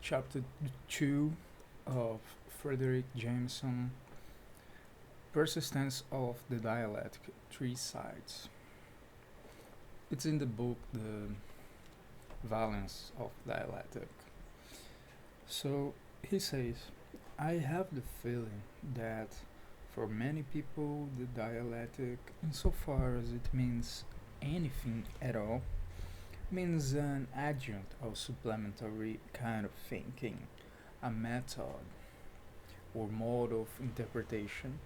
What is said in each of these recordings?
chapter 2 of Frederic Jameson, Persistence of the Dialectic, Three Sides. It's in the book The Valence of Dialectic. So he says, I have the feeling that for many people, the dialectic, insofar as it means anything at all, means an adjunct or supplementary kind of thinking, a method or mode of interpretation,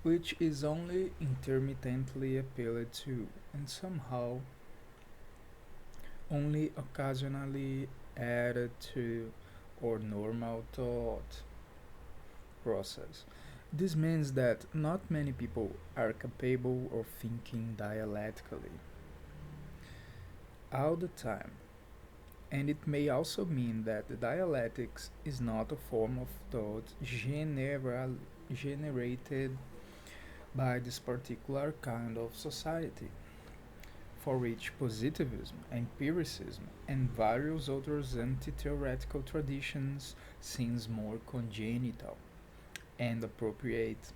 which is only intermittently appealed to and somehow only occasionally added to our normal thought process. This means that not many people are capable of thinking dialectically all the time. And it may also mean that the dialectics is not a form of thought generated by this particular kind of society, for which positivism, empiricism, and various other anti-theoretical traditions seems more congenital and appropriate.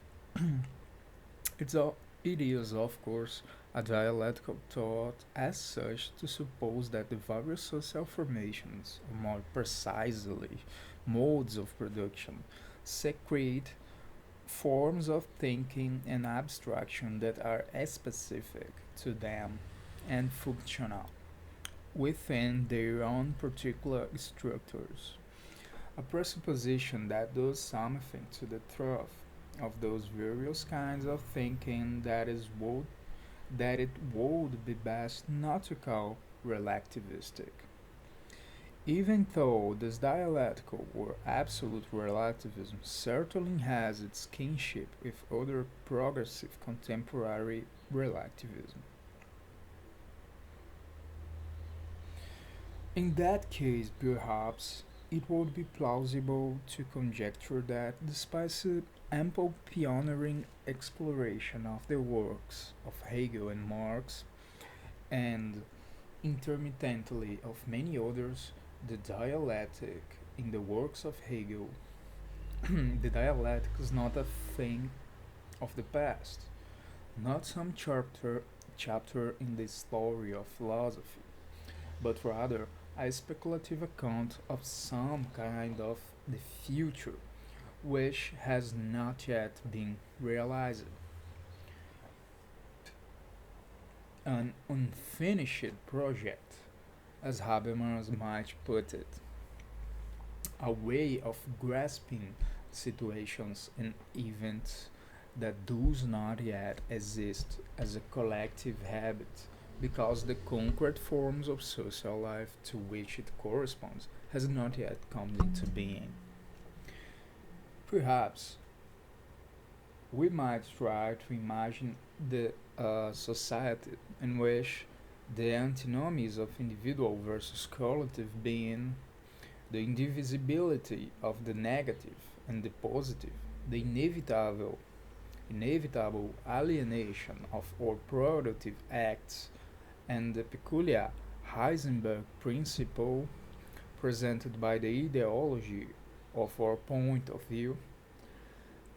It's a, it is, of course, a dialectical thought as such to suppose that the various social formations, or more precisely, modes of production, secrete forms of thinking and abstraction that are specific to them and functional within their own particular structures. A presupposition that does something to the truth of those various kinds of thinking that it would be best not to call relativistic. Even though this dialectical or absolute relativism certainly has its kinship with other progressive contemporary relativism. In that case, perhaps, it would be plausible to conjecture that despite the ample pioneering exploration of the works of Hegel and Marx, and intermittently of many others, the dialectic in the works of Hegel, the dialectic is not a thing of the past, not some chapter in the story of philosophy, but rather a speculative account of some kind of the future which has not yet been realized, an unfinished project, as Habermas might put it, a way of grasping situations and events that does not yet exist as a collective habit because the concrete forms of social life to which it corresponds has not yet come into being. Perhaps we might try to imagine the society in which the antinomies of individual versus collective being, the indivisibility of the negative and the positive, the inevitable alienation of our productive acts, and the peculiar Heisenberg principle presented by the ideology of our point of view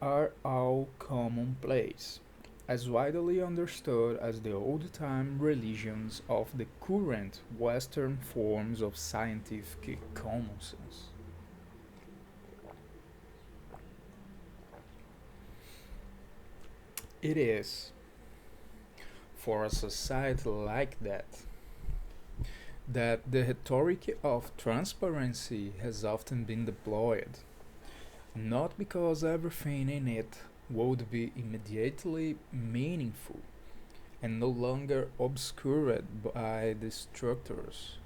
are all commonplace, as widely understood as the old time religions of the current Western forms of scientific common sense. It is for a society like that the rhetoric of transparency has often been deployed, not because everything in it would be immediately meaningful and no longer obscured by the structures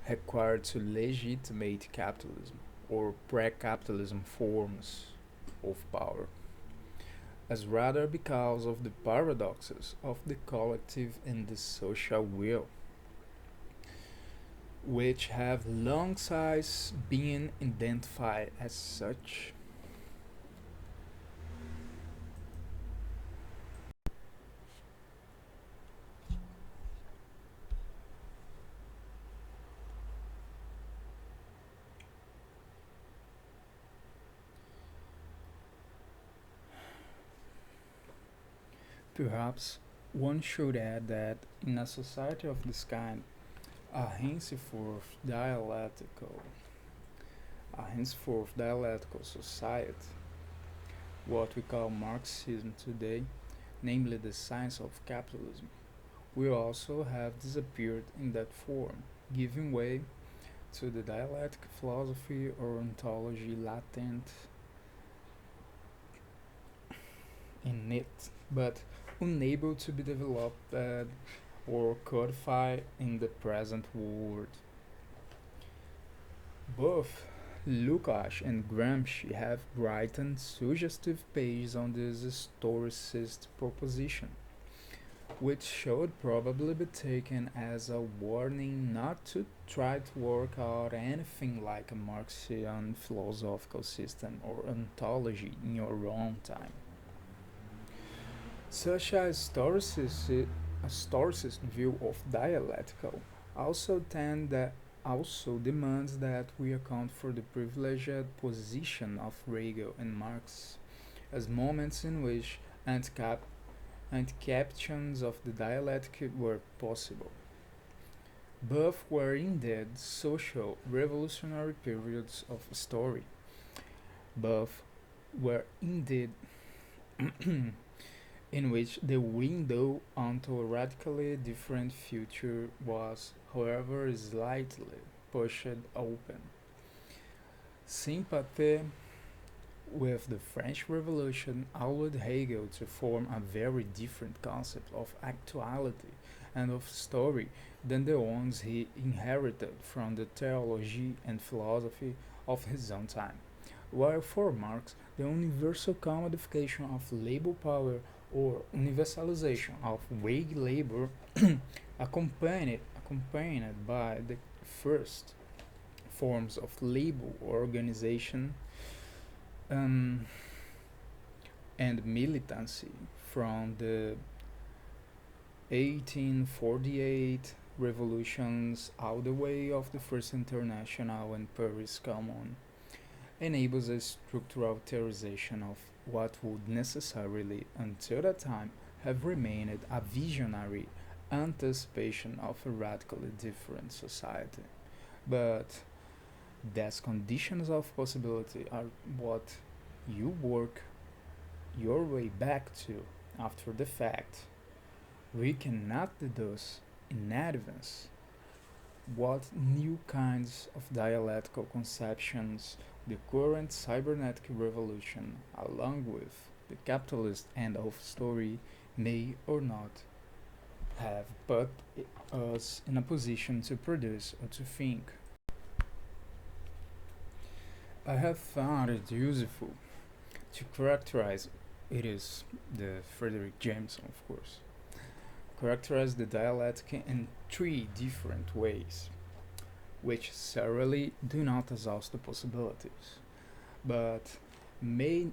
required to legitimate capitalism or pre capitalism forms of power, as rather because of the paradoxes of the collective and the social will, which have long since been identified as such. Perhaps one should add that in a society of this kind, a henceforth dialectical, a henceforth dialectical society, what we call Marxism today, namely the science of capitalism, will also have disappeared in that form, giving way to the dialectic philosophy or ontology latent in it, but unable to be developed or codified in the present world. Both Lukács and Gramsci have written suggestive pages on this historicist proposition, which should probably be taken as a warning not to try to work out anything like a Marxian philosophical system or ontology in your own time. Such a historicist view of dialectical also tend that also demands that we account for the privileged position of Hegel and Marx as moments in which anti-captions of the dialectic were possible. Both were indeed social revolutionary periods of story. Both were indeed in which the window onto a radically different future was, however slightly, pushed open. Sympathy with the French Revolution allowed Hegel to form a very different concept of actuality and of story than the ones he inherited from the theology and philosophy of his own time. While for Marx, the universal commodification of labor power or universalization of wage labor accompanied by the first forms of labor organization um, and militancy from the 1848 revolutions all the way of the First International and Paris Commune enables a structural theorization of what would necessarily, until that time, have remained a visionary anticipation of a radically different society. But these conditions of possibility are what you work your way back to after the fact. We cannot deduce in advance what new kinds of dialectical conceptions the current cybernetic revolution, along with the capitalist end of story, may or not have put us in a position to produce or to think. I have found it useful to characterize it is the Frederic Jameson, of course. Characterize the dialectic in three different ways, which certainly do not exhaust the possibilities, but may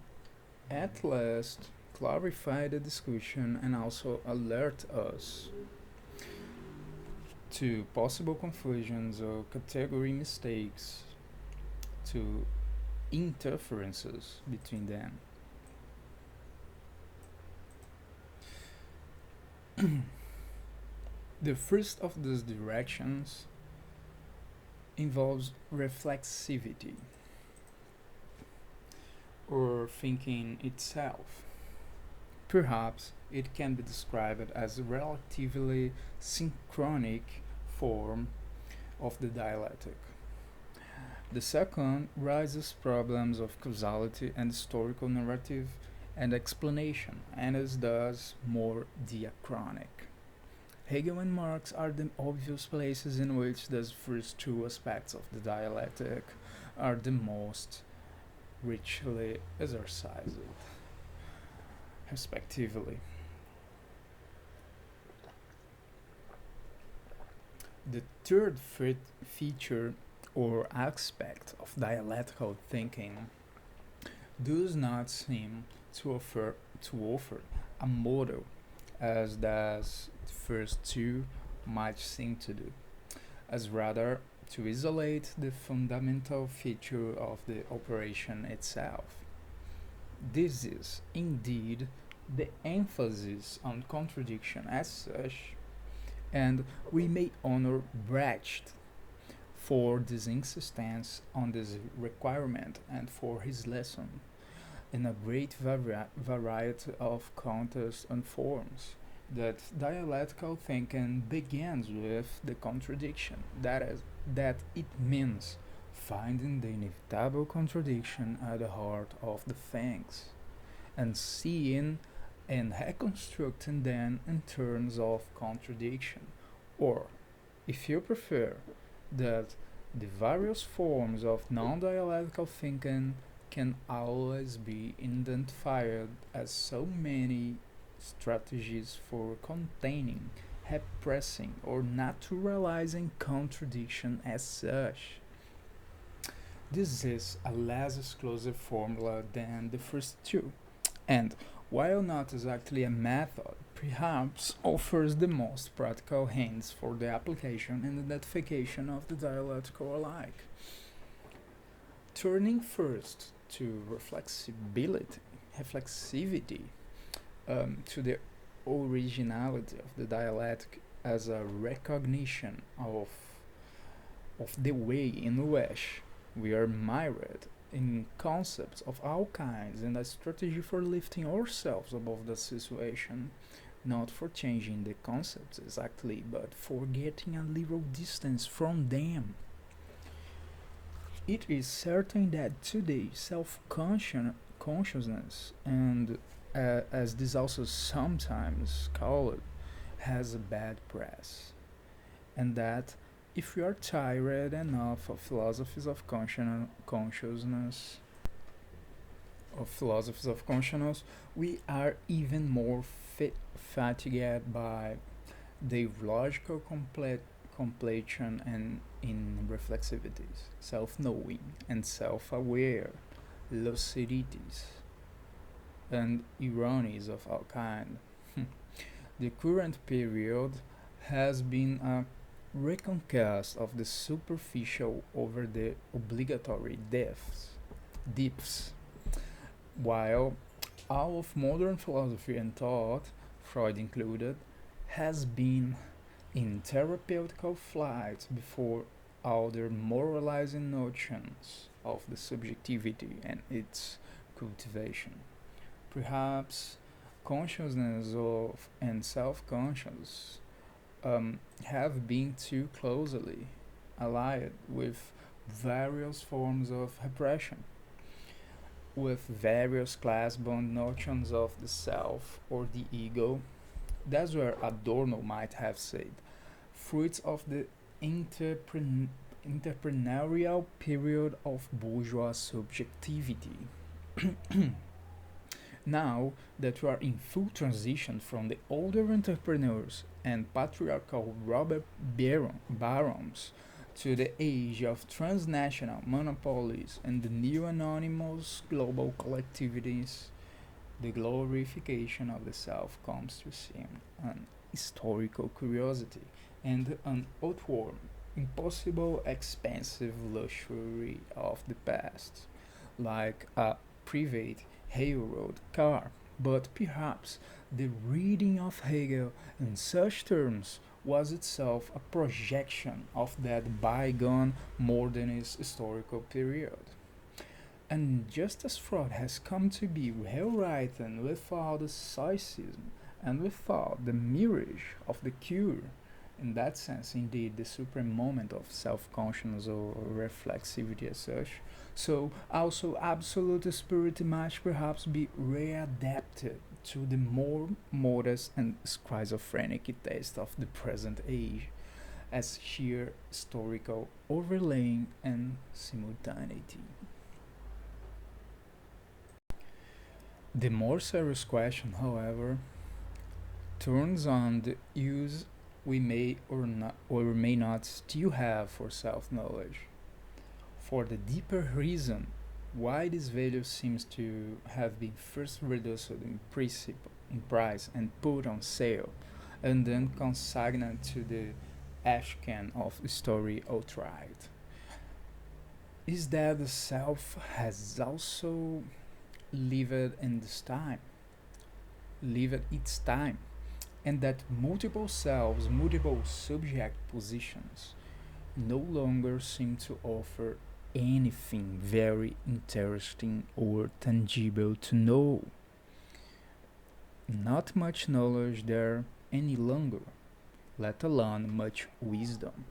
at last clarify the discussion and also alert us to possible confusions or category mistakes, to interferences between them. The first of these directions involves reflexivity or thinking itself. Perhaps it can be described as a relatively synchronic form of the dialectic. The second raises problems of causality and historical narrative and explanation, and is thus more diachronic. Hegel and Marx are the obvious places in which these first two aspects of the dialectic are the most richly exercised, respectively. The third feature or aspect of dialectical thinking does not seem to offer a model as does the first two might seem to do, as rather to isolate the fundamental feature of the operation itself. This is, indeed, the emphasis on contradiction as such, and we may honor Brecht for this insistence on this requirement and for his lesson in a great variety of contexts and forms. That dialectical thinking begins with the contradiction. That is, that it means finding the inevitable contradiction at the heart of the things and seeing and reconstructing them in terms of contradiction. Or, if you prefer, that the various forms of non dialectical thinking can always be identified as so many strategies for containing, repressing, or naturalizing contradiction as such. This is a less exclusive formula than the first two, and while not exactly a method, perhaps offers the most practical hints for the application and identification of the dialectical alike. Turning first to reflexivity, to the originality of the dialectic as a recognition of the way in which we are mirrored in concepts of all kinds and a strategy for lifting ourselves above the situation, not for changing the concepts exactly, but for getting a little distance from them. It is certain that today self consciousness, and as this also sometimes called, has a bad press, and that if we are tired enough of philosophies of consciousness, we are even more fatigued by the logical completion and in reflexivities, self-knowing and self-aware, lucidities, and ironies of all kind. The current period has been a reconquest of the superficial over the obligatory depths, while all of modern philosophy and thought, Freud included, has been in therapeutical flight before all their moralizing notions of the subjectivity and its cultivation. Perhaps consciousness of and self-conscious have been too closely allied with various forms of repression, with various class-bound notions of the self or the ego. That's where Adorno might have said, fruits of the entrepreneurial period of bourgeois subjectivity. Now that we are in full transition from the older entrepreneurs and patriarchal robber barons to the age of transnational monopolies and the new anonymous global collectivities, the glorification of the self comes to seem an historical curiosity and an outward, impossible, expensive luxury of the past, like a private railroad car. But perhaps the reading of Hegel in such terms was itself a projection of that bygone modernist historical period. And just as Freud has come to be rewritten without the stoicism and without the mirage of the cure, in that sense, indeed, the supreme moment of self consciousness or reflexivity as such, so also absolute spirit might perhaps be readapted to the more modest and schizophrenic taste of the present age as sheer historical overlaying and simultaneity. The more serious question, however, turns on the use we may or may not still have for self-knowledge, for the deeper reason why this value seems to have been first reduced in principle, in price, and put on sale, and then consigned to the ash can of story outright, is that the self has also lived in this time, lived its time, and that multiple selves, multiple subject positions, no longer seem to offer anything very interesting or tangible to know. Not much knowledge there any longer, let alone much wisdom.